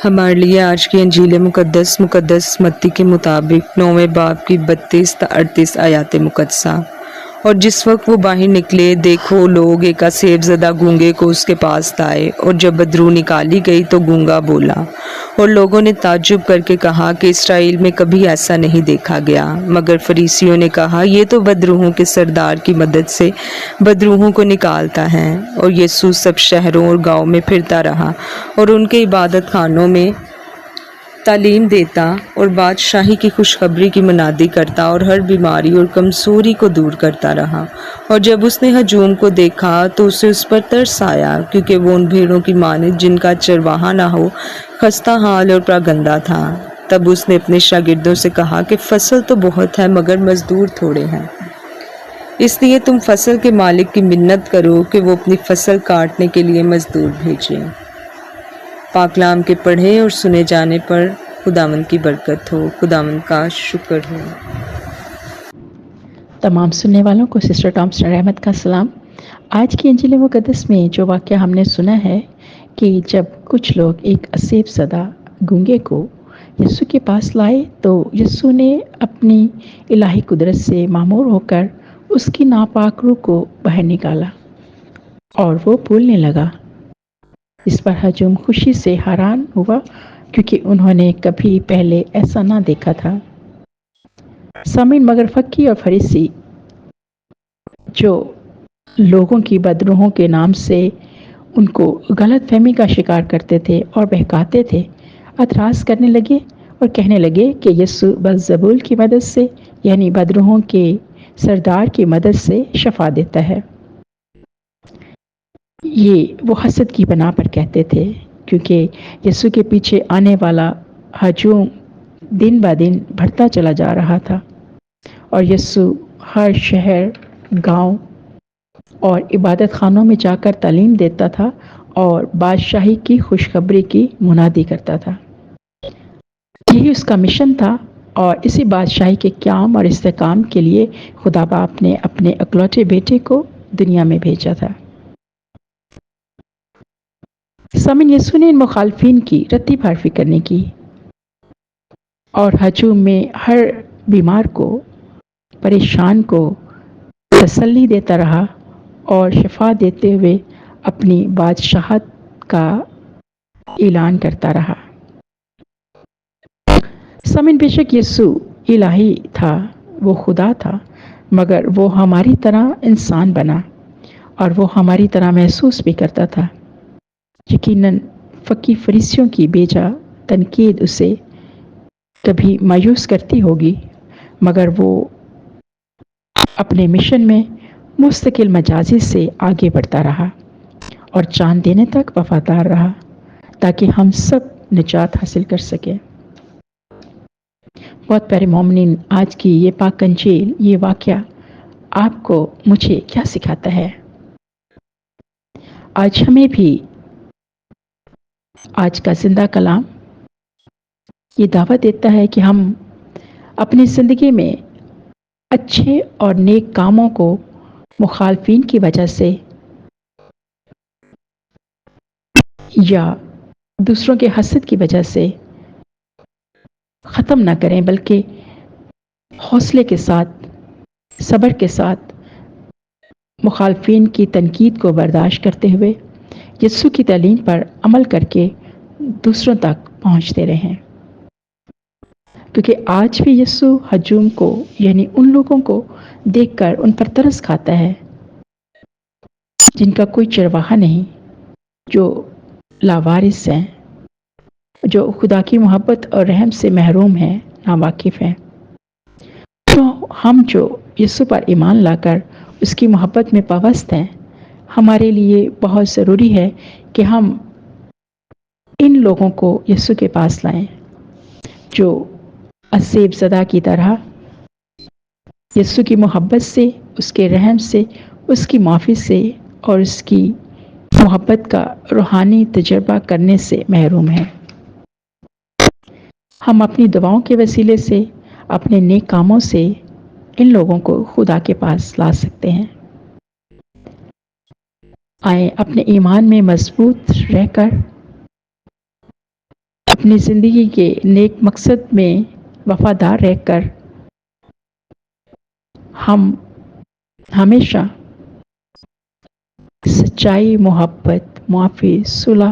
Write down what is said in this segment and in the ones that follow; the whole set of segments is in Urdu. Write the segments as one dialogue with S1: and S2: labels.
S1: ہمارے لیے آج کی انجیل مقدس متی کے مطابق 9ویں باب کی 32 تا 38 آیات مقدسہ۔ اور جس وقت وہ باہر نکلے، دیکھو لوگ ایک اسیب زدہ گونگے کو اس کے پاس لائے، اور جب بدرو نکالی گئی تو گونگا بولا۔ اور لوگوں نے تعجب کر کے کہا کہ اسرائیل میں کبھی ایسا نہیں دیکھا گیا۔ مگر فریسیوں نے کہا، یہ تو بدروحوں کے سردار کی مدد سے بدروحوں کو نکالتا ہے۔ اور یسوع سب شہروں اور گاؤں میں پھرتا رہا اور ان کے عبادت خانوں میں تعلیم دیتا اور بادشاہی کی خوشخبری کی منادی کرتا اور ہر بیماری اور کمزوری کو دور کرتا رہا۔ اور جب اس نے ہجوم کو دیکھا تو اسے اس پر ترس آیا، کیونکہ وہ ان بھیڑوں کی مانند جن کا چرواہا نہ ہو، خستہ حال اور پراگندہ تھا۔ تب اس نے اپنے شاگردوں سے کہا کہ فصل تو بہت ہے مگر مزدور تھوڑے ہیں، اس لیے تم فصل کے مالک کی منت کرو کہ وہ اپنی فصل کاٹنے کے لیے مزدور بھیجے۔ پاک کلام کے پڑھے اور سنے جانے پر خداوند کی برکت ہو۔ خداوند کا شکر ہو۔
S2: تمام سننے والوں کو سسٹر ٹامسن رحمت کا سلام۔ آج کی انجیل مقدس میں جو واقعہ ہم نے سنا ہے کہ جب کچھ لوگ ایک اسیب زدہ گونگے کو یسوع کے پاس لائے تو یسوع نے اپنی الہی قدرت سے معمور ہو کر اس کی ناپاک روح کو باہر نکالا اور وہ بولنے لگا۔ اس پر ہجوم خوشی سے حیران ہوا، کیونکہ انہوں نے کبھی پہلے ایسا نہ دیکھا تھا۔ سامعین، مگر فقی اور فریسی جو لوگوں کی بدروحوں کے نام سے ان کو غلط فہمی کا شکار کرتے تھے اور بہکاتے تھے، اعتراض کرنے لگے اور کہنے لگے کہ یسوع بلزبول کی مدد سے، یعنی بدروحوں کے سردار کی مدد سے شفا دیتا ہے۔ یہ وہ حسد کی بنا پر کہتے تھے، کیونکہ یسوع کے پیچھے آنے والا ہجوم دن بہ دن بڑھتا چلا جا رہا تھا، اور یسوع ہر شہر، گاؤں اور عبادت خانوں میں جا کر تعلیم دیتا تھا اور بادشاہی کی خوشخبری کی منادی کرتا تھا۔ یہی اس کا مشن تھا، اور اسی بادشاہی کے قیام اور استحکام کے لیے خدا باپ نے اپنے اکلوتے بیٹے کو دنیا میں بھیجا تھا۔ سامعین، یسوع نے ان مخالفین کی رتی بھر کرنے کی اور ہجوم میں ہر بیمار کو، پریشان کو تسلی دیتا رہا اور شفا دیتے ہوئے اپنی بادشاہت کا اعلان کرتا رہا۔ سامعین، بے شک یسوع الہی تھا، وہ خدا تھا، مگر وہ ہماری طرح انسان بنا اور وہ ہماری طرح محسوس بھی کرتا تھا۔ یقیناً فقی فریسیوں کی بیجا تنقید اسے کبھی مایوس کرتی ہوگی، مگر وہ اپنے مشن میں مستقل مجازی سے آگے بڑھتا رہا اور جان دینے تک وفادار رہا، تاکہ ہم سب نجات حاصل کر سکیں۔ بہت پیارے مومنین، آج کی یہ پاک انجیل، یہ واقعہ آپ کو مجھے کیا سکھاتا ہے؟ آج ہمیں بھی آج کا زندہ کلام یہ دعوت دیتا ہے کہ ہم اپنی زندگی میں اچھے اور نیک کاموں کو مخالفین کی وجہ سے یا دوسروں کے حسد کی وجہ سے ختم نہ کریں، بلکہ حوصلے کے ساتھ، صبر کے ساتھ مخالفین کی تنقید کو برداشت کرتے ہوئے یسوع کی تعلیم پر عمل کر کے دوسروں تک پہنچتے رہیں۔ کیونکہ آج بھی یسوع ہجوم کو، یعنی ان لوگوں کو دیکھ کر ان پر ترس کھاتا ہے جن کا کوئی چرواہا نہیں، جو لاوارث ہیں، جو خدا کی محبت اور رحم سے محروم ہیں، ناواقف ہیں۔ تو ہم جو یسوع پر ایمان لا کر اس کی محبت میں پابست ہیں، ہمارے لیے بہت ضروری ہے کہ ہم ان لوگوں کو یسوع کے پاس لائیں، جو اسیب زدہ کی طرح یسوع کی محبت سے، اس کے رحم سے، اس کی معافی سے اور اس کی محبت کا روحانی تجربہ کرنے سے محروم ہیں۔ ہم اپنی دعاؤں کے وسیلے سے، اپنے نیک کاموں سے ان لوگوں کو خدا کے پاس لا سکتے ہیں۔ آئیں اپنے ایمان میں مضبوط رہ کر اپنی زندگی کے نیک مقصد میں وفادار رہ کر ہم ہمیشہ سچائی، محبت، معافی، صلح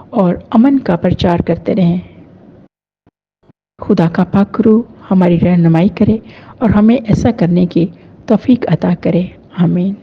S2: اور امن کا پرچار کرتے رہیں۔ خدا کا پاک روح ہماری رہنمائی کرے اور ہمیں ایسا کرنے کی توفیق عطا کرے۔ آمین۔